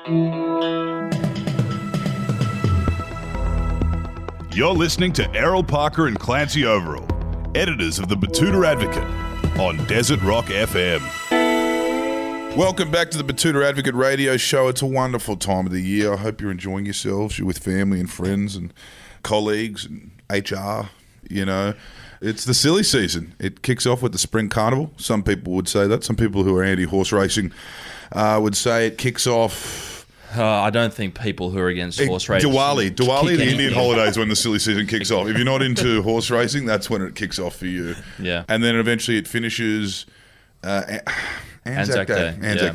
You're listening to Errol Parker and Clancy Overall, editors of the Batuta Advocate, on Desert Rock FM. Welcome back to the Batuta Advocate radio show. It's a wonderful time of the year. I hope you're enjoying yourselves. You're with family and friends and colleagues and HR, you know. It's the silly season. It kicks off with the Spring Carnival. Some people would say that. Some people who are anti-horse racing would say it kicks off... I don't think people who are against horse racing... Diwali, the Indian holidays when the silly season kicks off. If you're not into horse racing, that's when it kicks off for you. Yeah. And then eventually it finishes... Anzac Day.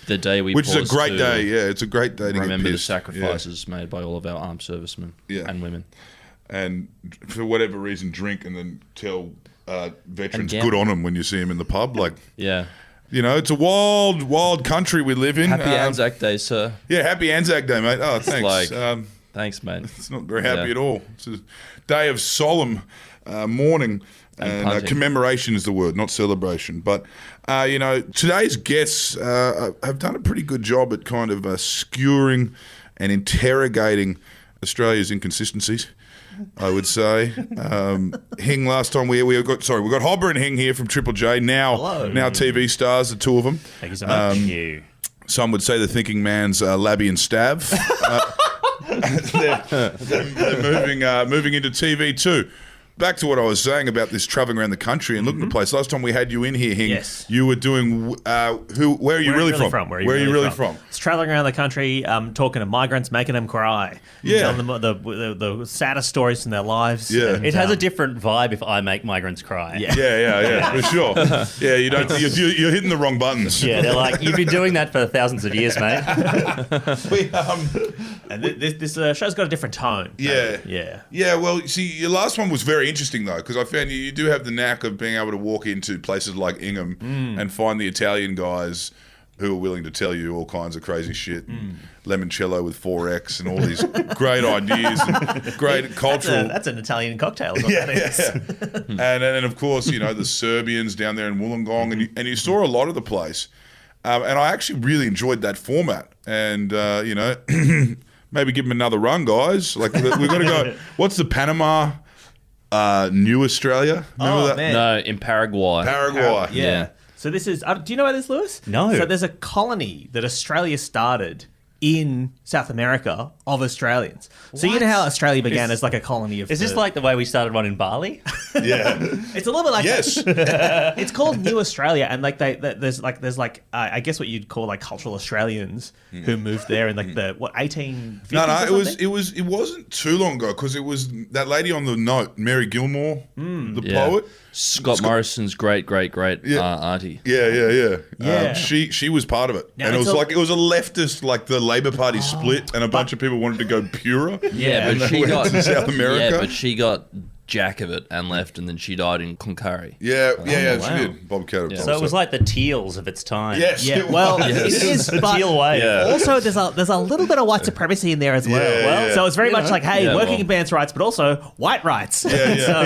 The day we which is a great day, yeah. It's a great day to remember get the pissed. sacrifices made by all of our armed servicemen and women. And for whatever reason, drink and then tell veterans And good on them when you see them in the pub. Like, yeah. You know, it's a wild, wild country we live in. Happy Anzac Day, sir. Yeah, happy Anzac Day, mate. Oh, thanks. Thanks, mate. It's not very happy at all. It's a day of solemn mourning. And commemoration is the word, not celebration. But, you know, today's guests have done a pretty good job at kind of skewering and interrogating Australia's inconsistencies, I would say. Hing last time we got Hobba and Hing here from Triple J. Now TV stars, the two of them. Thank you so much. Thank you. Some would say the thinking man's Labby and Stav. They're moving into TV too. Back to what I was saying about this travelling around the country and looking at the place. Last time we had you in here, Hing, you were doing. Where are you really from? Where are you really from? It's travelling around the country, talking to migrants, making them cry. Yeah, telling them the saddest stories from their lives. Yeah, it has a different vibe if I make migrants cry. Yeah, for sure. Yeah, you don't. You're hitting the wrong buttons. Yeah, they're like, you've been doing that for thousands of years, mate. And this show's got a different tone. Yeah. Well, see, your last one was very interesting though, because I found you do have the knack of being able to walk into places like Ingham and find the Italian guys who are willing to tell you all kinds of crazy shit, limoncello with 4X and all these great ideas and great cultural... That's an Italian cocktail. And then, of course, you know, the Serbians down there in Wollongong, and you saw a lot of the place. And I actually really enjoyed that format. And, you know, maybe give them another run, guys. Like, we've got to go... What's the Panama... New Australia? Remember that? Man. No, in Paraguay. Yeah. So this is... do you know about this, Lewis? No. So there's a colony that Australia started in South America of Australians. So you know how Australia began as like a colony of... Is this like the way we started one in Bali? Yeah. It's a little bit like... Yes. It's called New Australia, and like there's I guess what you'd call like cultural Australians who moved there in like the 1850s. No, it wasn't too long ago, because it was that lady on the note, Mary Gilmore, the poet. Scott Morrison's great auntie. Yeah. She was part of it, Now, and it was a leftist, like the Labor Party split, and a bunch of people wanted to go purer. Yeah, but she got to South America. Yeah, but she got jack of it and left, and then she died in Cloncurry. She did. Bob Catter. So it was like the Teals of its time. Yes. Yeah, well, it is, but Teal wave. also there's a little bit of white supremacy in there as well. So it's very much like, hey, working man's rights, but also white rights. So,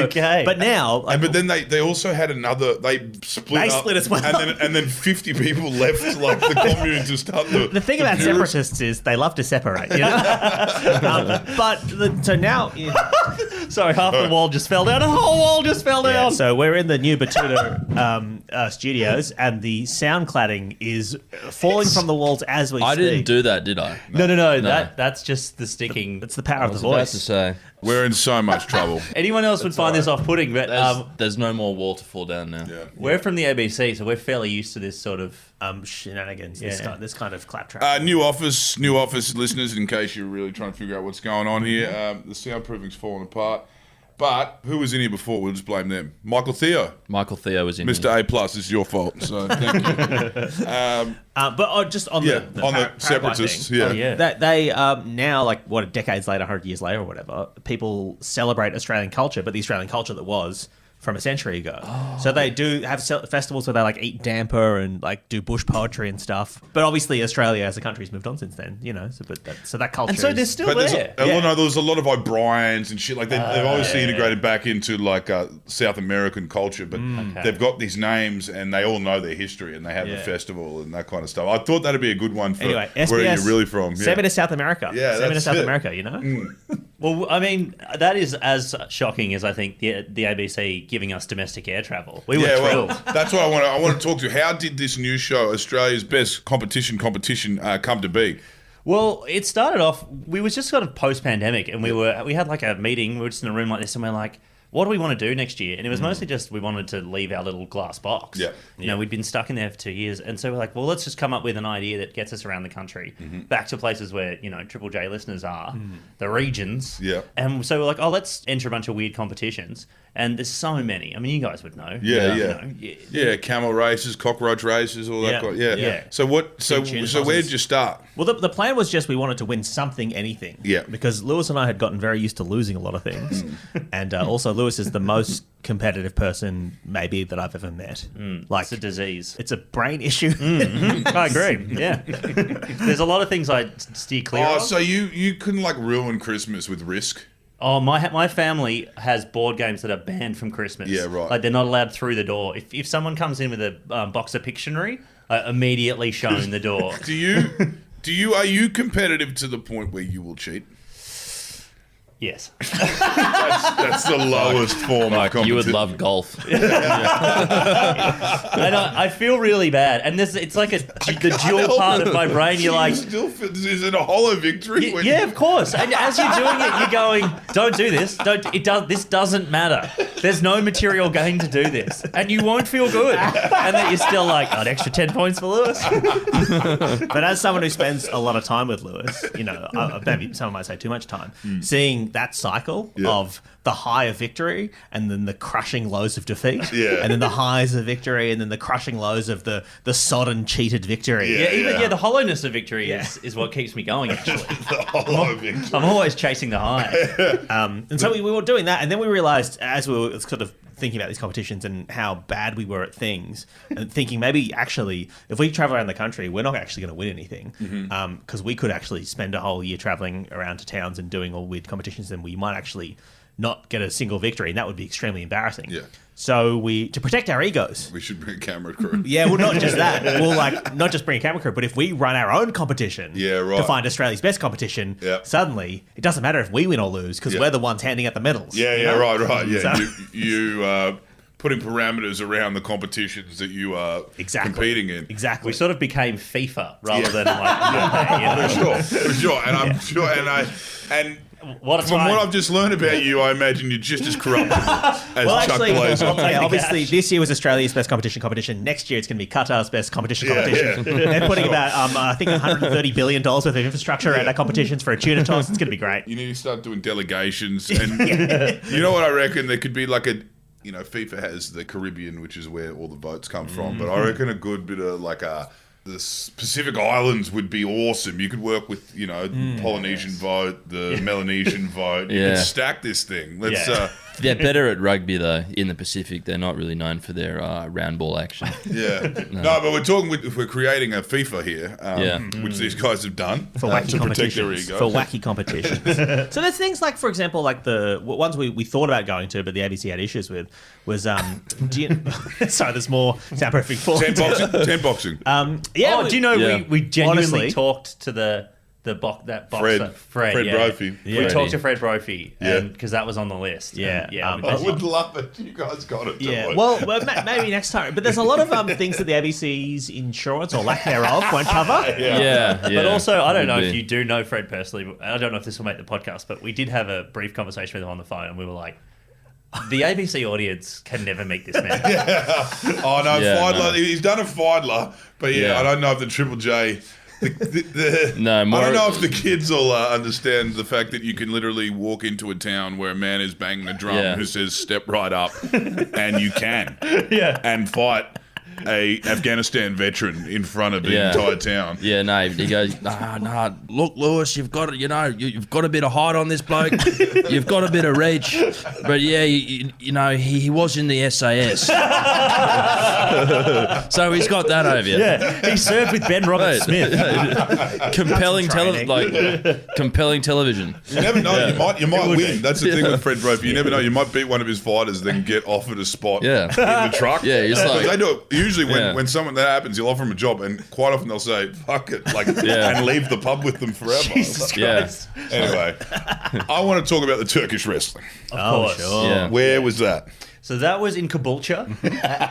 okay. But now, but then they also had another. They split as well. and then 50 people left, like the commune, to start the thing about separatists is they love to separate, you know. So now, Sorry, half the wall just fell down. The whole wall just fell down. So we're in the new Batuta studios, and the sound cladding is falling from the walls as we speak. I didn't do that, did I? No. That's just the sticking. It's the power of the I was about voice. to say. We're in so much trouble. Anyone else would find this off-putting, but There's no more wall to fall down now. we're from the ABC, so we're fairly used to this sort of... shenanigans. This kind of claptrap. New office listeners, in case you're really trying to figure out what's going on here. The soundproofing's falling apart. But who was in here before? We'll just blame them. Michael Theo. Michael Theo was in Mr. here. A+, this is your fault. So thank you. But just on the separatists. thing, they now, like decades later, 100 years later or whatever, people celebrate Australian culture, but the Australian culture that was from a century ago. So they do have festivals where they like eat damper and like do bush poetry and stuff. But obviously Australia as a country's moved on since then, you know. So that culture. And so they're is, still But there. there was a lot of O'Briens and shit. Like they've obviously integrated back into like South American culture, but they've got these names and they all know their history and they have the festival and that kind of stuff. I thought that'd be a good one for anyway, where SBS, you're really from. Send me to South America. Yeah, send me to that's South it. America. You know. Well, I mean, that is as shocking as I think the ABC giving us domestic air travel. We were thrilled. Well, that's what I want to talk to. How did this new show, Australia's Best Competition, come to be? Well, it started off. We was just sort of post-pandemic, and we had like a meeting. We were just in a room like this, and we're like, what do we want to do next year? And it was mostly just we wanted to leave our little glass box. Yeah. You know, we'd been stuck in there for 2 years. And so we're like, well, let's just come up with an idea that gets us around the country, back to places where, you know, Triple J listeners are, the regions. Yeah. And so we're like, oh, let's enter a bunch of weird competitions. And there's so many. I mean, you guys would know. Yeah, camel races, cockroach races, all that. Yeah. So what? So Chin where did tosses. you start? Well, the plan was just we wanted to win something, anything. Yeah. Because Lewis and I had gotten very used to losing a lot of things. And also, Lewis is the most competitive person maybe that I've ever met. Like, It's a disease. it's a brain issue. I agree. Yeah. There's a lot of things I steer clear Oh, of. so you couldn't like ruin Christmas with Risk? Oh, my family has board games that are banned from Christmas. Yeah, right. Like they're not allowed through the door. If someone comes in with a box of Pictionary, immediately shown the door. Are you competitive to the point where you will cheat? Yes. That's the lowest form of Like, competition. you would love golf. And I feel really bad. And it's like the dual part of my brain. You're like, is it a hollow victory? yeah, of course. And as you're doing it, you're going, don't do this. This doesn't matter. There's no material gain to do this. And you won't feel good. And then you're still like, an extra 10 points for Lewis. But as someone who spends a lot of time with Lewis, you know, maybe someone might say too much time, seeing that cycle of the high of victory and then the crushing lows of defeat, and then the highs of victory and then the crushing lows of the sodden cheated victory. The hollowness of victory is what keeps me going, actually. The hollow victory. I'm always chasing the high. And so we were doing that, and then we realized as we were sort of thinking about these competitions and how bad we were at things, and thinking maybe actually if we travel around the country, we're not actually going to win anything, because we could actually spend a whole year traveling around to towns and doing all weird competitions, and we might actually not get a single victory, and that would be extremely embarrassing. Yeah. So to protect our egos. We should bring a camera crew. Yeah, well, not just that. We'll not just bring a camera crew, but if we run our own competition to find Australia's best competition, suddenly it doesn't matter if we win or lose because we're the ones handing out the medals. Right. Yeah, So- you putting parameters around the competitions that you are competing in. Exactly. We sort of became FIFA rather than like, you know. For sure. And I'm sure, and What a from time. what I've just learned about you, I imagine you're just as corrupt as Well, Chuck actually, Blazer. obviously, this year was Australia's best competition. Next year, it's going to be Qatar's best competition. They're putting about, I think, $130 billion worth of infrastructure around our competitions for a tuna toss. It's going to be great. You need to start doing delegations. And you know what I reckon? There could be like FIFA has the Caribbean, which is where all the votes come from. But I reckon a good bit of like the Pacific Islands would be awesome. You could work with, Polynesian vote, the Melanesian vote. You could stack this thing. Let's. They're better at rugby, though, in the Pacific. They're not really known for their round ball action. No, but we're talking. We're creating a FIFA here, which these guys have done For wacky to protect their competitions. ego. For wacky competitions. So there's things like, for example, like the ones we thought about going to, but the ABC had issues with, was sorry, there's more soundproofing for Tent boxing. Do you know we genuinely Honestly. talked to that boxer, Fred Brophy. We talked to Fred Brophy, because that was on the list. Yeah. And, I would love it. You guys got it. Yeah, don't well, maybe next time. But there's a lot of things that the ABC's insurance or lack thereof won't cover. Yeah. But also, I don't know Would if be. you do know Fred personally. I don't know if this will make the podcast, but we did have a brief conversation with him on the phone, and we were like, the ABC audience can never meet this man. Oh no, Yeah, Feidler. no. He's done a Feidler, but Yeah. I don't know if the Triple J. No, more- I don't know if the kids will understand the fact that you can literally walk into a town where a man is banging a drum Yeah. who says "step right up," and you can, Yeah. and fight. a Afghanistan veteran in front of the Yeah. entire town. Yeah, no, he goes, nah, look, Lewis, you've got, you've got a bit of height on this bloke. You've got a bit of reach. But yeah, he was in the SAS. So he's got that over you. Yeah, he served with Ben Roberts-Smith. Compelling compelling television. You never know. You might win. That's the thing with Fred Brophy. You never know. You might beat one of his fighters, then get offered a spot Yeah. in the truck. Yeah, he's like- they do it. Usually Yeah. when someone that happens, you'll offer him a job, and quite often they'll say, "Fuck it," and leave the pub with them forever. Jesus Yeah. Christ. Anyway, I want to talk about the Turkish wrestling. Of course. sure. Yeah. Where was that? So that was in Caboolture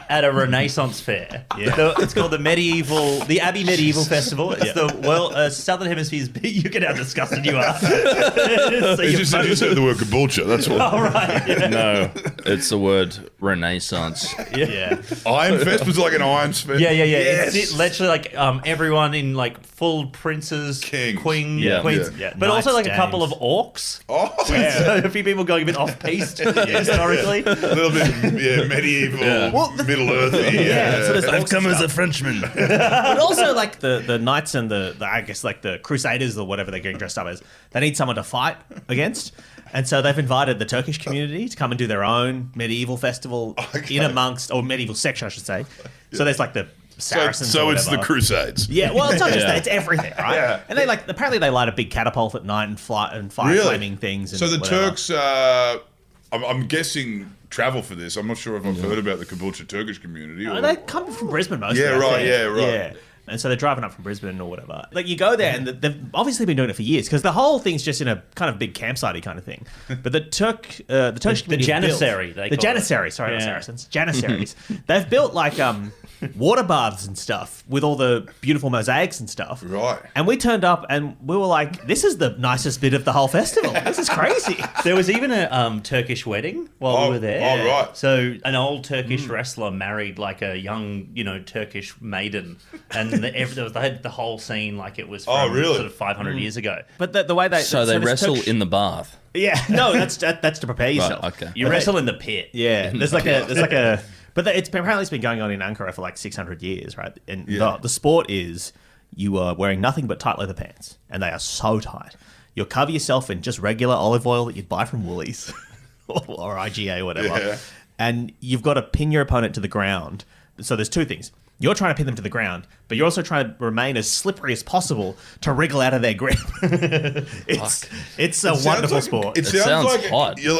at a Renaissance fair. Yeah. It's called the Abbey Medieval Festival. It's the Southern Hemisphere's. You can how disgusted you are. It's just that you said the word Caboolture. That's all. All right. Yeah. No, it's the word Renaissance. Yeah. Iron Fest was like an Iron Fest. Yeah. Yes. It's literally like everyone in like full princes, Kings. queens, Yeah. Yeah. but also like a Knights, couple of dames. orcs. Oh, So a few people going a bit off piste historically. a little bit, medieval, Middle Earthy. Yeah, so there's I've orcs come and as a stuff. Frenchman. But also, like the knights and the I guess like the crusaders or whatever they're getting dressed up as, they need someone to fight against, and so they've invited the Turkish community to come and do their own medieval festival in amongst, or medieval section, I should say. So there's like the Saracens. So or it's the whatever. Crusades. Yeah, well, it's not just Yeah. that; it's everything, right? Yeah. And they apparently they light a big catapult at night and fire flaming things. And So the whatever. Turks, I'm guessing, travel for this. I'm not sure if I've heard about the Caboolture Turkish community. Or, They come from Brisbane mostly. Yeah, I right, think. yeah, right. Yeah. And so they're driving up from Brisbane or whatever. Like you go there and they've obviously been doing it for years because the whole thing's just in a kind of big campsite kind of thing. But the Turkish community Janissary, built, they the call it. Janissary, sorry, not Yeah. Saracens, Janissaries. They've built like water baths and stuff with all the beautiful mosaics and stuff. Right. And we turned up and we were like, this is the nicest bit of the whole festival. This is crazy. There was even a Turkish wedding while we were there. Oh, right. So an old Turkish wrestler married like a young, Turkish maiden, and they had the whole scene like it was from really? sort of 500 years ago. But the way they So they this wrestle Turkish- in the bath. Yeah, no, that's to prepare yourself. Right, okay. You wrestle in the pit. Yeah, there's like a, but apparently it's been going on in Ankara for like 600 years, right? And the sport is you are wearing nothing but tight leather pants, and they are so tight. You'll cover yourself in just regular olive oil that you'd buy from Woolies or IGA or whatever, Yeah. and you've got to pin your opponent to the ground. So there's two things. You're trying to pin them to the ground, but you're also trying to remain as slippery as possible to wriggle out of their grip. It's a wonderful sport. It sounds sounds like hot. Yeah,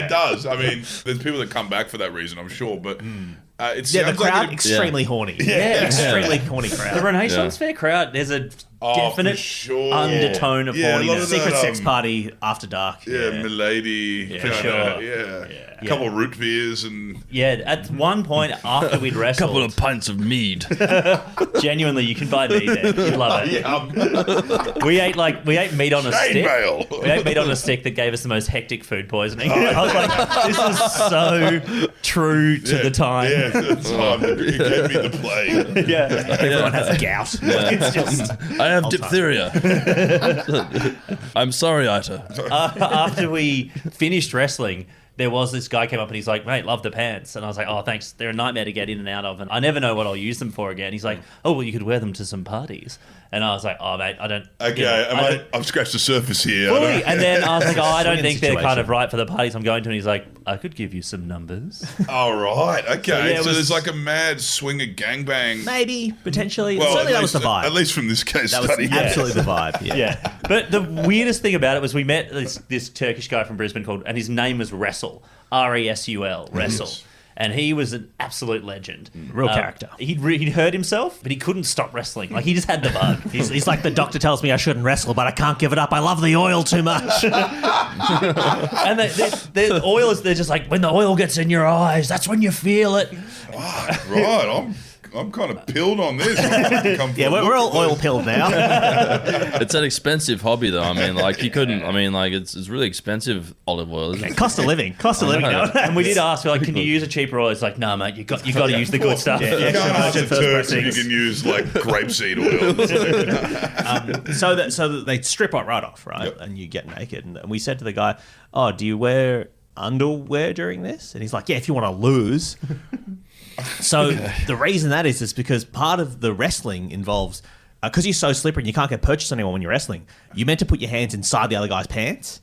it does. I mean, there's people that come back for that reason, I'm sure, but it sounds Yeah, the crowd like extremely horny. Yeah. Extremely horny crowd. The Renaissance Fair crowd, there's a definite for sure. undertone of Yeah, a lot horniness. of Secret that, sex party after dark. Yeah, milady. For kinda, sure. Yeah. A couple of root beers and... Yeah, at one point after we'd wrestled, Couple of pints of mead. genuinely, you can buy meat there. You'd love it. We ate meat on a stick. Chainmail. We ate meat on a stick that gave us the most hectic food poisoning. I was like, this is so true to the time. Yeah, the time. It gave me the plague. Yeah. Everyone has a gout. It's just I have diphtheria. I'm sorry, Ita. After we finished wrestling, there was this guy came up and he's like, mate, love the pants. And I was like, oh, thanks. They're a nightmare to get in and out of. And I never know what I'll use them for again. He's like, oh, well, you could wear them to some parties. And I was like, oh, mate, I don't. Okay, I've scratched the surface here. I Fully. don't- And then I was like, oh, I don't Swinging think they're kind situation. of right for the parties I'm going to. And he's like, I could give you some numbers. All right, okay. yeah, it So was- there's like a mad swinger gangbang. maybe, potentially. Well, Certainly at that was the least- vibe. At least from this case That was study. absolutely the vibe. Yeah. Yeah. But the weirdest thing about it was we met this Turkish guy from Brisbane and his name was Wrestle. Resul, Wrestle. Yes. And he was an absolute legend. Real character. He'd hurt himself, but he couldn't stop wrestling. Like, he just had the bug. He's like, the doctor tells me I shouldn't wrestle, but I can't give it up. I love the oil too much. And the oil is, they're just like, when the oil gets in your eyes, that's when you feel it. Right, I'm kind of pilled on this. Yeah, we're all oil pilled now. It's an expensive hobby, though. I mean, like, you couldn't... I mean, like, it's really expensive olive oil, isn't it? Cost of living. No. And we did ask, we're like, can you use a cheaper oil? It's like, nah, mate, you got to use the good stuff. You can't ask the virgin first Turks if you pressings. can use like grapeseed oil. So that they strip it right off, right? Yep. And you get naked. And we said to the guy, oh, do you wear underwear during this? And he's like, yeah, if you want to lose. So the reason that is because part of the wrestling involves, because you're so slippery and you can't get purchase on anyone when you're wrestling, you're meant to put your hands inside the other guy's pants.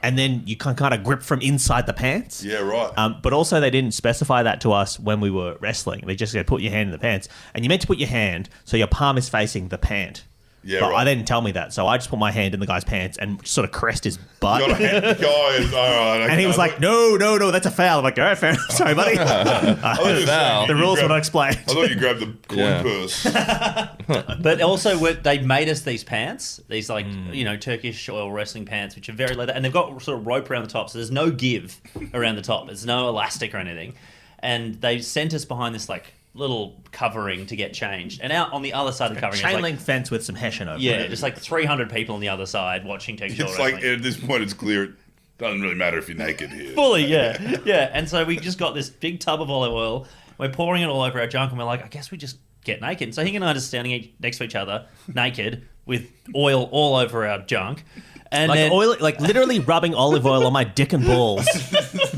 And then you can kind of grip from inside the pants. Yeah, right. But also they didn't specify that to us when we were wrestling. They just said put your hand in the pants. And you meant to put your hand so your palm is facing the pant. Yeah, but right. they didn't tell me that. So I just put my hand in the guy's pants and sort of caressed his butt. All right, And he was like, no, that's a foul. I'm like, all right, fair enough. Sorry, buddy. The rules were not explained. I thought you grabbed the coin purse. But also, they made us these pants, these Turkish oil wrestling pants, which are very leather, and they've got sort of rope around the top, so there's no give around the top. There's no elastic or anything. And they sent us behind this little covering to get changed, and out on the other side of the covering, Chain link fence with some hessian over it. Yeah, just 300 people on the other side watching Turkish oil It's wrestling. like, at this point, it's clear it doesn't really matter if you're naked here. Fully, yeah. And so we just got this big tub of olive oil. We're pouring it all over our junk, and we're like, I guess we just get naked. And so Hing and I are just standing next to each other, naked, with oil all over our junk. And then, oil, literally rubbing olive oil on my dick and balls.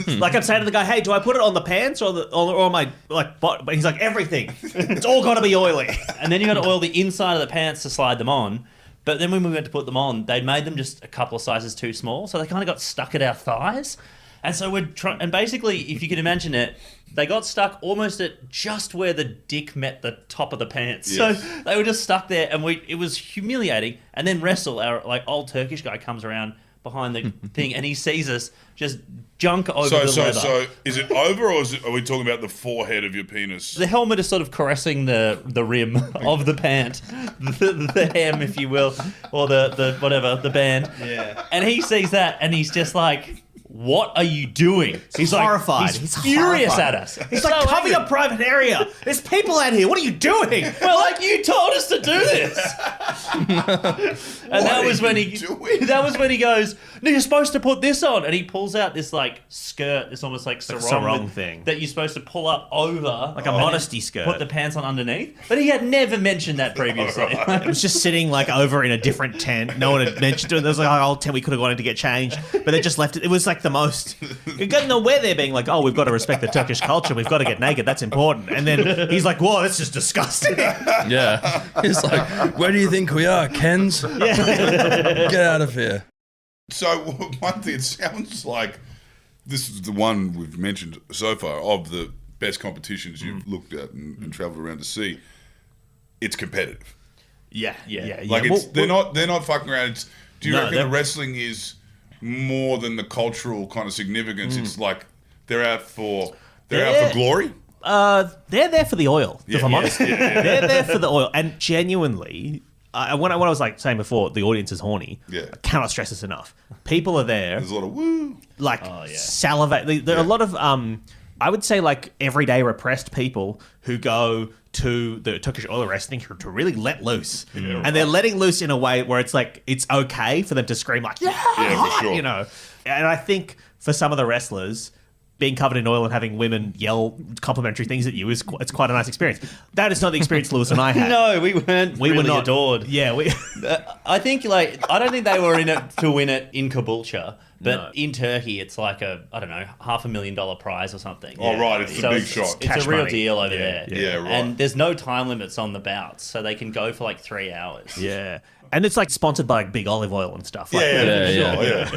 I'm saying to the guy, hey, do I put it on the pants or my butt? But he's like, everything. It's all got to be oily. and then you got to oil the inside of the pants to slide them on. But then when we went to put them on, they made them just a couple of sizes too small, so they kind of got stuck at our thighs. And so we're trying, and basically, if you can imagine it, they got stuck almost at just where the dick met the top of the pants. Yes. So they were just stuck there, and it was humiliating. And then Wrestle, our old Turkish guy, comes around behind the thing, and he sees us just junk over the leather. So is it over, or are we talking about the forehead of your penis? The helmet is sort of caressing the rim of the pant, the hem, if you will, or the whatever, the band. Yeah. And he sees that, and he's just like, what are you doing? He's horrified. He's furious horrified. at us. He's like, cover your private area. There's people out here. What are you doing? Well, you told us to do this. And that was when he goes, no, you're supposed to put this on. And he pulls out this skirt, this almost sarong thing that you're supposed to pull up over. Like a modesty skirt. Put the pants on underneath. But he had never mentioned that previously. It was just sitting over in a different tent. No one had mentioned it. There was an old tent we could have gone in to get changed, but they just left it. It was the most. You got nowhere there being like, oh, we've got to respect the Turkish culture. We've got to get naked. That's important. And then he's like, whoa, that's just disgusting. Yeah. He's like, where do you think we are, Kens? Get out of here. So one thing, it sounds like this is the one we've mentioned so far of the best competitions you've looked at and travelled around to see. It's competitive. Yeah. They're not fucking around. Do you reckon the wrestling is more than the cultural kind of significance? It's like they're out for glory. They're there for the oil. If I'm honest, yeah. They're there for the oil. And genuinely, when I was saying before, the audience is horny. Yeah. I cannot stress this enough. People are there. There's a lot of woo. Salivate. There are a lot of I would say everyday repressed people who go to the Turkish oil wrestling to really let loose. Yeah, and they're letting loose in a way where it's it's okay for them to scream for sure. And I think for some of the wrestlers, being covered in oil and having women yell complimentary things at you it's quite a nice experience. That is not the experience Lewis and I had. No, we weren't. We were really not adored. Yeah, I think I don't think they were in it to win it in Caboolture, but No. in Turkey it's $500,000 prize or something. Oh, right, it's the big shot. It's Cash a real money. deal over there. Yeah, right. And there's no time limits on the bouts, so they can go for 3 hours. yeah. And it's sponsored by big olive oil and stuff. Yeah, Yeah.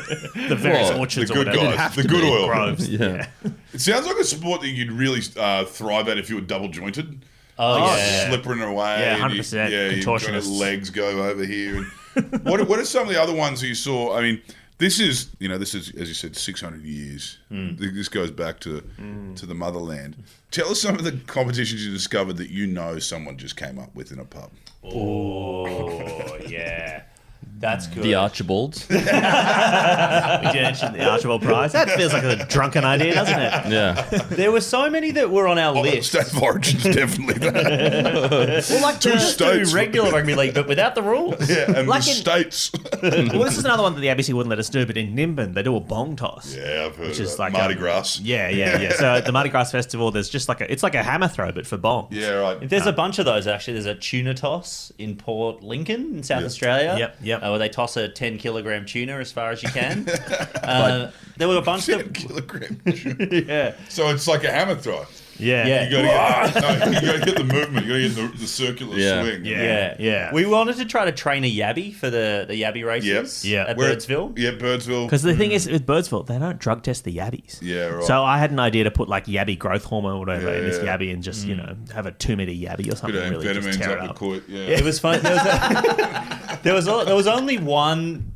The various Well, orchards the or good whatever. guys, the good oil. Groves. Yeah. It sounds like a sport that you'd really thrive at if you were double jointed. Oh, yeah. Slippering away. Yeah, and 100%. Your kind of Contortionists. legs go over here. And what are some of the other ones you saw? I mean, this is, as you said, 600 years. This goes back to the motherland. Tell us some of the competitions you discovered that someone just came up with in a pub. Oh, yeah. That's good. The Archibalds. We did mention the Archibald Prize. That feels like a drunken idea, doesn't it? Yeah. There were so many that were on our list. State of Origin's definitely that. Well, Two Just do states. regular rugby league, but without the rules. Yeah, and Like the in- states. Well, this is another one that the ABC wouldn't let us do, but in Nimbin, they do a bong toss. Yeah, I've heard Which of is that. like Mardi Gras. Yeah. So at the Mardi Gras Festival, there's just it's like a hammer throw, but for bongs. Yeah, right. There's a bunch of those, actually. There's a tuna toss in Port Lincoln in South Australia. Yep. Where they toss a 10-kilogram tuna as far as you can. There were a bunch 10 of... kilogram. Yeah. So it's like a hammer throw. Yeah. You gotta get the movement. You gotta get the circular swing. Yeah. We wanted to try to train a yabby for the yabby races at Birdsville. Yeah, Birdsville. Because the thing is, with Birdsville, they don't drug test the yabbies. Yeah, right. So I had an idea to put like yabby growth hormone or whatever in this yabby and just, have a 2 meter yabby or something. Bit of Really just amphetamines tear it up the up. court. Yeah. It was fun. There was only one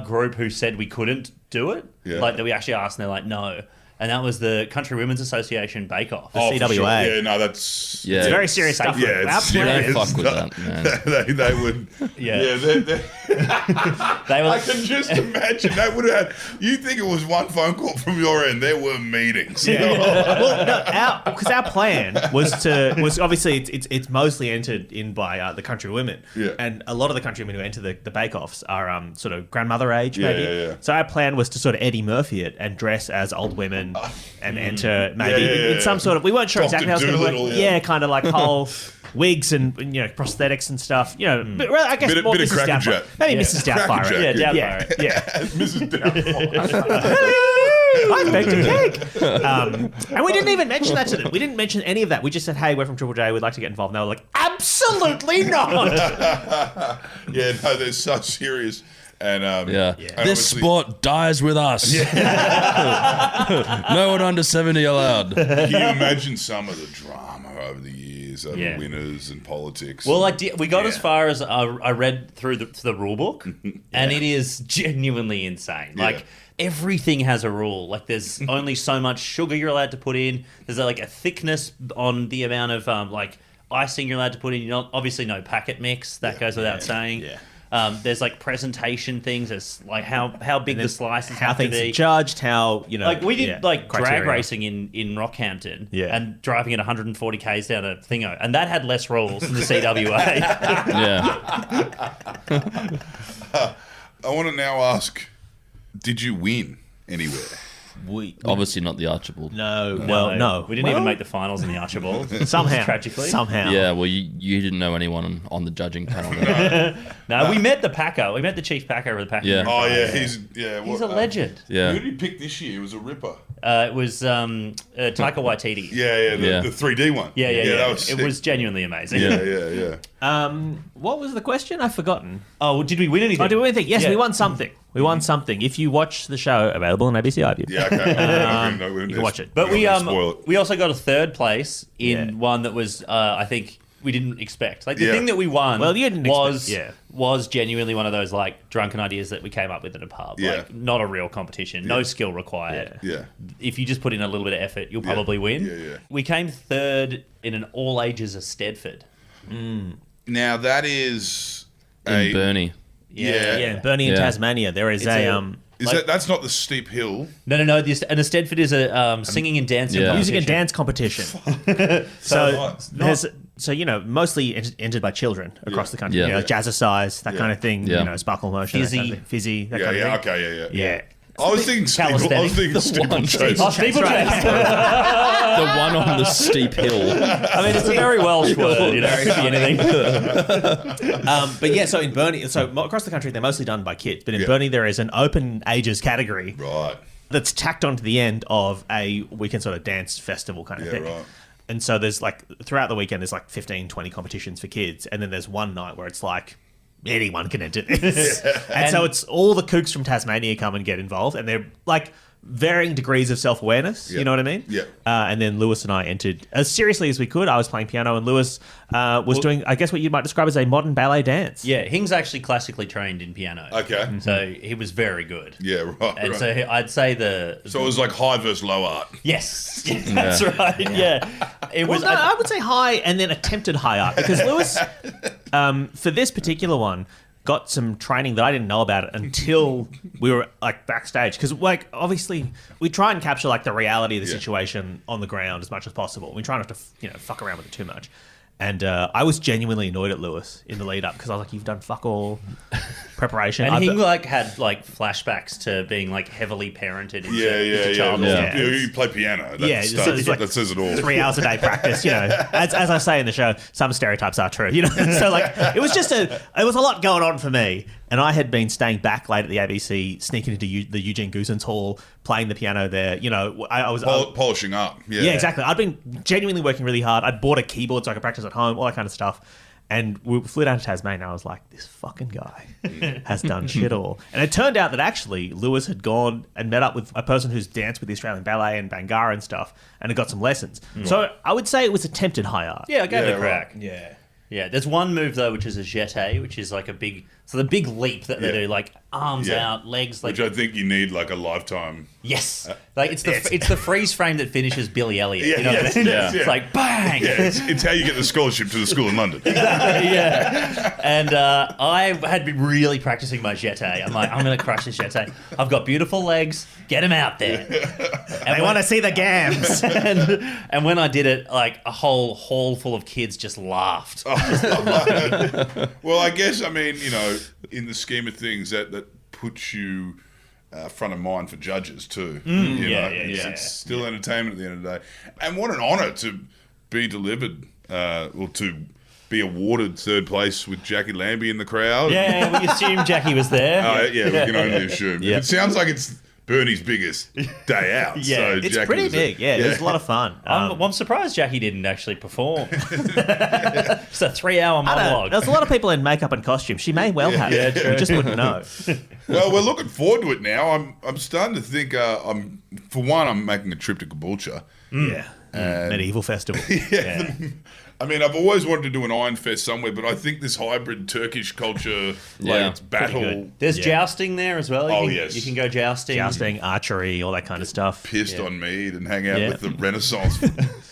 group who said we couldn't do it. Yeah. Like that we actually asked and they're like, no. And that was the Country Women's Association Bake Off. Oh, for CWA. sure. Yeah, no, that's... It's very serious stuff. Yeah, Our it's plan- serious Fuck with stuff. that, man. They would... Yeah. They were, I can just imagine. They would have had... You think it was one phone call from your end. There were meetings. Well, no, because our plan was obviously it's mostly entered in by the country women, and a lot of the country women who enter the bake-offs are sort of grandmother age, maybe. Yeah. So our plan was to sort of Eddie Murphy it and dress as old women and enter maybe in some sort of. We weren't sure Dr. exactly how it was going to Dolittle, work. yeah. Kind of like whole wigs and prosthetics and stuff. But I guess Bit of- more bit of Mrs. Cracker Doubtfire. Jack. Maybe Mrs. Doubtfire. Cracker Jack, yeah, Doubtfire. Yeah. Mrs. Doubtfire. I baked a cake. And we didn't even mention that to them. We didn't mention any of that. We just said, hey, we're from Triple J. We'd like to get involved. And they were like, absolutely not. Yeah, no, they're so serious. And and This obviously- sport dies with us. No one under 70 allowed. Can you imagine some of the drama over the years, over winners and politics? Well, we got as far as I read through the rule book, and it is genuinely insane. Like everything has a rule. Like there's only so much sugar you're allowed to put in. There's like a thickness on the amount of like icing you're allowed to put in. Obviously no packet mix. That goes without saying. Yeah. There's like presentation things. There's like how big the slices How have to things be. are judged, how, Like we did like criteria. drag racing in Rockhampton Yeah. and driving at 140 k's down a thingo, and that had less rules than the CWA. Yeah. I want to now ask, did you win anywhere? Obviously not the Archibald. No. We didn't even make the finals in the Archibald. Somehow. Tragically. Somehow. Yeah, well, you didn't know anyone on the judging panel. No, we met the packer. We met the chief packer of the packer. Yeah. Oh, yeah, he's He's a legend. Yeah. Who did he pick this year? It was a ripper. It was Taika Waititi. The 3D one. Yeah. That was It sick. was genuinely amazing. Yeah. What was the question? I've forgotten. Oh, did we win anything? Oh, did we win anything? Yes, Yeah. we won something. We won something. If you watch the show, available on ABC iView. Yeah, okay. You can watch it. But we spoil it. we also got a third place in Yeah. one that was I think we didn't expect. Like the Yeah. thing that we won Well, you didn't was expect- was genuinely one of those like drunken ideas that we came up with in a pub. Yeah. Like not a real competition, no skill required. Yeah. If you just put in a little bit of effort, you'll probably win. Yeah. We came third in an all ages of Stedford. Now, that is In Burnie. Yeah. Yeah, Bernie in Yeah. Tasmania. There is It's That's not the steep hill? No. And a Stedford is a singing and dancing Yeah. music and competition. dance competition. Mostly entered by children across the country. Yeah. You know, jazzercise, that kind of thing. Yeah. You know, sparkle motion, that kind of thing. Fizzy, that kind of thing. Okay, yeah. Yeah. I was thinking steeplechase. Oh, steeplechase. The one on the steep hill. I mean, it's a very Welsh word. You know, it could be anything. But yeah, so in Burnie, across the country, they're mostly done by kids. But in Yeah. Burnie, there is an open ages category Right. that's tacked onto the end of a weekend sort of dance festival kind of Yeah, thing. right. And so there's like, throughout the weekend, there's like 15, 20 competitions for kids. And then there's one night where it's like, anyone can enter this. And so it's all the kooks from Tasmania come and get involved. And they're like varying degrees of self-awareness. Yeah. You know what I mean? Yeah. And then Lewis and I entered as seriously as we could. I was playing piano and Lewis was doing, I guess what you might describe as a modern ballet dance. Yeah, Hing's actually classically trained in piano. Okay. So he was very good. Yeah, right. And right. so I'd say So it was like high versus low art. yes, that's right. Yeah, it Well, was. no, I would say high and then attempted high art because Lewis, for this particular one, got some training that I didn't know about it until we were like backstage. Because like obviously we try and capture like the reality of the situation on the ground as much as possible. We try not to fuck around with it too much. And I was genuinely annoyed at Lewis in the lead up because I was like, "You've done fuck all." preparation. And he had like flashbacks to being like heavily parented into childhood. Yeah. You play piano. That says it all. 3 hours a day practice, as I say in the show, some stereotypes are true, So like, it was a lot going on for me. And I had been staying back late at the ABC, sneaking into the Eugene Goosens Hall, playing the piano there. I was polishing up. Yeah, exactly. I'd been genuinely working really hard. I'd bought a keyboard so I could practice at home, all that kind of stuff. And we flew down to Tasmania, and I was like, this fucking guy has done shit all. And it turned out that actually Lewis had gone and met up with a person who's danced with the Australian Ballet and Bangara and stuff, and had got some lessons. So I would say it was attempted high art. Yeah, I gave it a crack. Yeah. Yeah, there's one move though, which is a jeté, which is like the big leap that they do, like arms out, legs, like. Which I think you need like a lifetime. Yes, like it's the freeze frame that finishes Billy Elliot. Yeah, you know what I mean? It's like bang. Yeah, it's how you get the scholarship to the school in London. Yeah, and I had been really practicing my jeté. I'm like, I'm gonna crush this jeté. I've got beautiful legs. Get them out there. And I want to see the gams. and when I did it, like a whole hall full of kids just laughed. Well, I guess, in the scheme of things, that puts you front of mind for judges too. It's still entertainment at the end of the day. And what an honour to be delivered, or to be awarded third place with Jackie Lambie in the crowd. Yeah, we assumed Jackie was there. We can only assume. It sounds like it's Bernie's biggest day out. So it's Jackie pretty big. It was a lot of fun. I'm surprised Jackie didn't actually perform. It's a 3-hour monologue. There's a lot of people in makeup and costume. She may well have. Yeah, true. We just wouldn't know. Well, we're looking forward to it now. I'm starting to think. I'm making a trip to Caboolture. Medieval festival. I've always wanted to do an Iron Fest somewhere, but I think this hybrid Turkish culture, it's battle. There's jousting there as well. You can go jousting. Jousting, archery, all that kind of stuff. Pissed on mead and hang out with the Renaissance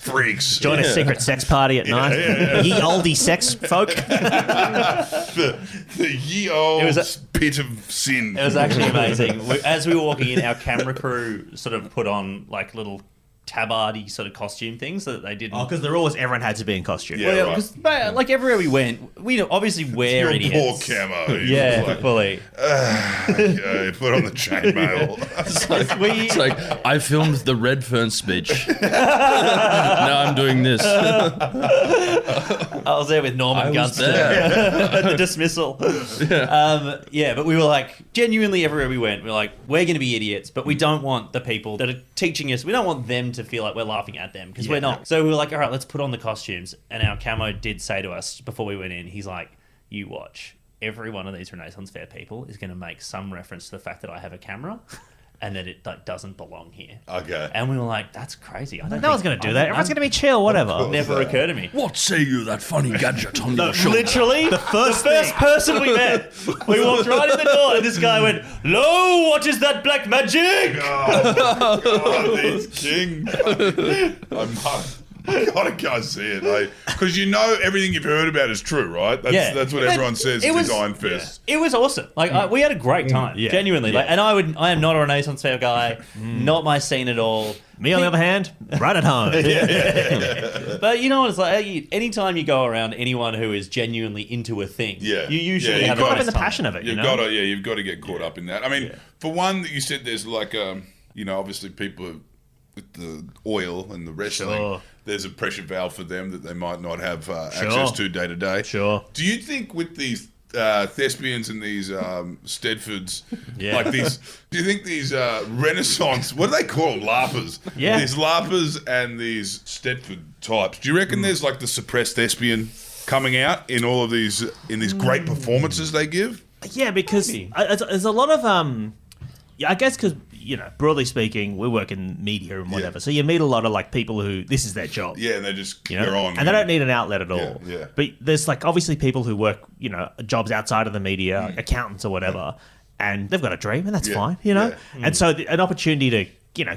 freaks. Join a secret sex party at night. Ye oldie sex folk. the ye old pit of sin. It was actually amazing. As we were walking in, our camera crew sort of put on like little tabard-y sort of costume things that they didn't. Oh, because everyone had to be in costume. Because like everywhere we went, we obviously wear idiots. Poor camo. Fully. Put on the chainmail. It's like I filmed the Redfern speech. Now I'm doing this. I was there with Norman Gunster at the dismissal. But we were like, genuinely everywhere we went, we were like, we're going to be idiots, but we don't want the people that are teaching us, we don't want them to feel like we're laughing at them, because we're not. So we were like, all right, let's put on the costumes. And our camo did say to us before we went in, he's like, you watch, every one of these Renaissance Fair people is going to make some reference to the fact that I have a camera and that it doesn't belong here. Okay. And we were like, that's crazy. No one's going to do that. Everyone's going to be chill, whatever. Never occurred to me. What say you, that funny gadget on your shoulder? Literally, the first person we met. We walked right in the door and this guy went, "Lo, what is that black magic?" God, these kings. I gotta go see it, because everything you've heard about is true, right? That's what everyone says at Iron Fest. It was awesome. Like we had a great time, genuinely. Yeah. And I am not a Renaissance Fair guy, not my scene at all. Me on the other hand, right at home. But you know what it's like? Anytime you go around anyone who is genuinely into a thing, you usually have caught up in the passion of it. You've got to get caught up in that. I mean, for one, that you said there's like, obviously people with the oil and the wrestling, there's a pressure valve for them that they might not have access to day to day. Sure. Do you think with these thespians and these Stedfords, like these, do you think these Renaissance, what do they call them? LARPers? Yeah. These LARPers and these Stedford types, do you reckon there's like the suppressed thespian coming out in all of these, in these great performances they give? Yeah, because there's a lot of, I guess because, broadly speaking, we work in media and whatever. So you meet a lot of like people who this is their job. Yeah, and they're on. And they don't need an outlet at all. Yeah. But there's like obviously people who work, jobs outside of the media, accountants or whatever, and they've got a dream and that's fine, And so an opportunity to,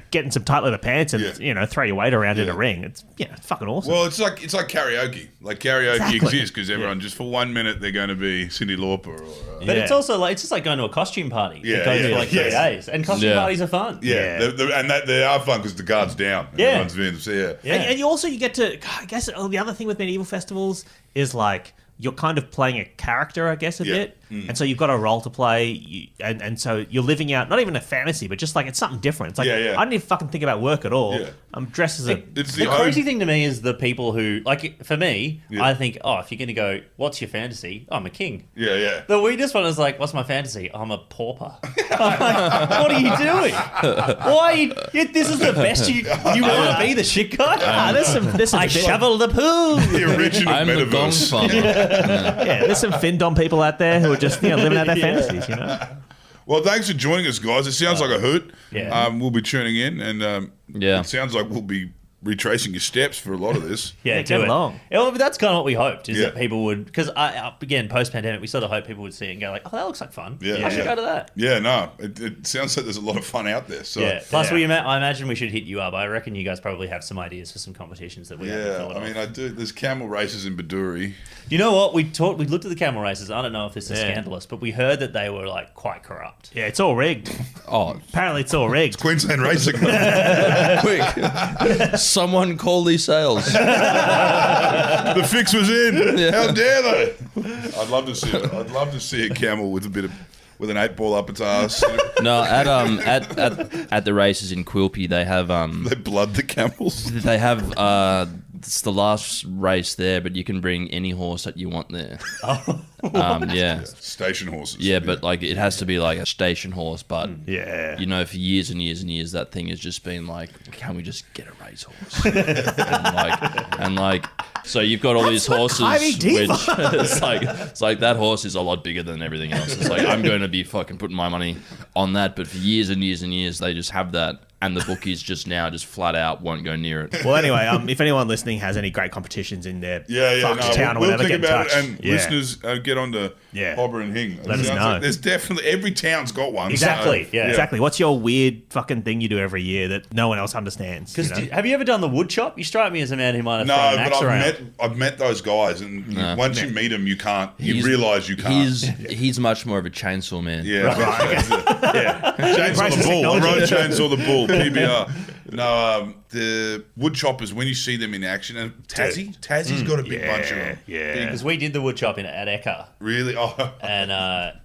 get in some tight leather pants and, throw your weight around in a ring. It's, it's fucking awesome. Well, it's like karaoke. Like karaoke exists because everyone just for 1 minute they're going to be Cyndi Lauper. But it's also like, it's just like going to a costume party. Yeah, it goes for like 3 days. And costume parties are fun. Yeah. And they are fun because the guard's down. And everyone's been, And you get to, I guess the other thing with medieval festivals is like, you're kind of playing a character, I guess, a bit. And so you've got a role to play, and so you're living out not even a fantasy, but just like it's something different. It's like I don't even fucking think about work at all. Yeah. I'm dressed as a. The crazy thing to me is the people who, like, for me, I think, oh, if you're going to go, what's your fantasy? Oh, I'm a king. Yeah, yeah. The weirdest one is like, what's my fantasy? I'm a pauper. I'm like, what are you doing? Why? This is the best you want to be the shit guy? There's some I shovel the pool. The original I'm the gong metaverse. farmer. yeah, there's some Findom people out there who are just living out their fantasies. Well, thanks for joining us, guys. It sounds like a hoot. Yeah. We'll be tuning in, and it sounds like we'll be retracing your steps for a lot of this. Yeah, get do it. along. Yeah, well, that's kind of what we hoped, is that people would, because again, post-pandemic, we sort of hoped people would see it and go like, oh, that looks like fun. Yeah, I should go to that. Yeah, no, it sounds like there's a lot of fun out there. So Yeah. Plus, I imagine we should hit you up. I reckon you guys probably have some ideas for some competitions that we haven't thought of. I mean, I do. There's camel races in Baduri. You know what? We looked at the camel races. I don't know if this is scandalous, but we heard that they were like quite corrupt. Yeah, it's all rigged. Oh, Apparently, it's all rigged. Queensland Racing. quick! Someone call these sales. The fix was in. How dare they? I'd love to see it. I'd love to see a camel with with an 8-ball up its ass. No, at the races in Quilpie, they have They blood the camels. they have it's the last race there, but you can bring any horse that you want there. Yeah. Station horses. Yeah, but like it has to be like a station horse. But Yeah. you know, for years and years and years, that thing has just been like, can we just get a racehorse? and like, so you've got all these horses, which it's like that horse is a lot bigger than everything else. It's like I'm going to be fucking putting my money on that, but for years and years and years, they just have that. And the bookies just flat out won't go near it. Well, anyway, if anyone listening has any great competitions in their town or we'll whatever, think get in about touch. it, and listeners get on to Hobba and Hing. Let us know. There's definitely every town's got one. Exactly. So, Exactly. What's your weird fucking thing you do every year that no one else understands? Because have you ever done the wood chop? You strike me as a man who might have thrown an axe around. I've met those guys, and once you meet them, you can't. You realise you can't. He's much more of a chainsaw man. Yeah, right. Chainsaw the bull. I rode Chainsaw the bull. PBR. No, the wood choppers, when you see them in action, and Tassie's got a big bunch of them. Yeah. Because we did the wood chop at Eka. Really? Oh. And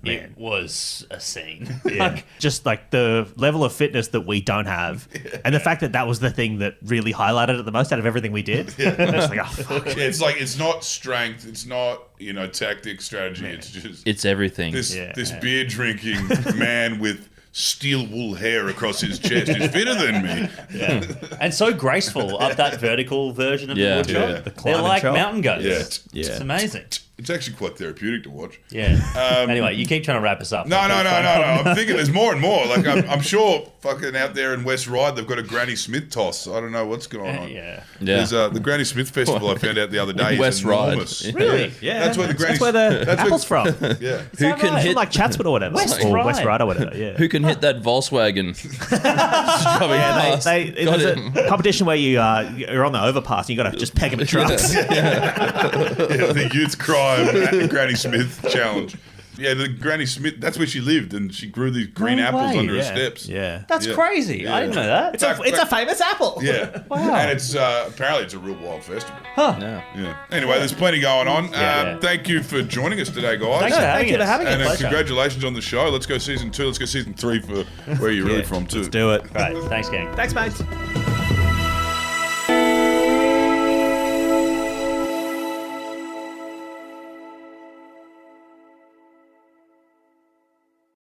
it was a scene. Yeah. Just like the level of fitness that we don't have, and the fact that was the thing that really highlighted it the most out of everything we did. It's like, oh, fuck. Yeah, it's like, it's not strength, it's not, tactic, strategy, it's just... It's everything. This beer drinking man with steel wool hair across his chest is fitter than me. Yeah. And so graceful up that vertical version of the wood chop. Yeah. They're like mountain goats. Yeah. It's amazing. It's actually quite therapeutic to watch. Yeah. Anyway, you keep trying to wrap us up. No. I'm thinking there's more and more. Like, I'm sure fucking out there in West Ryde, they've got a Granny Smith toss. I don't know what's going on. Yeah. There's the Granny Smith Festival I found out the other day. West is Ryde. enormous. Really? Yeah. That's where the apple's from. Yeah. Who can hit like Chatswood or whatever. West or Ryde. West Ryde or whatever, yeah. Who can hit that Volkswagen? There's a competition where you're on the overpass and you got to just peg them at trucks. The youth crime Granny Smith challenge. Yeah, the Granny Smith, that's where she lived, and she grew these green apples under her steps. Yeah. That's crazy. I didn't know that. It's a famous apple. Yeah. Wow. And it's apparently it's a real wild festival. Yeah. Anyway, there's plenty going on. Yeah. Thank you for joining us today, guys. Thanks for having us. And Pleasure. congratulations on the show. Let's go season 2. Let's go season 3 for where you're really from, too. Let's do it. Right. Thanks, gang. Thanks, mate.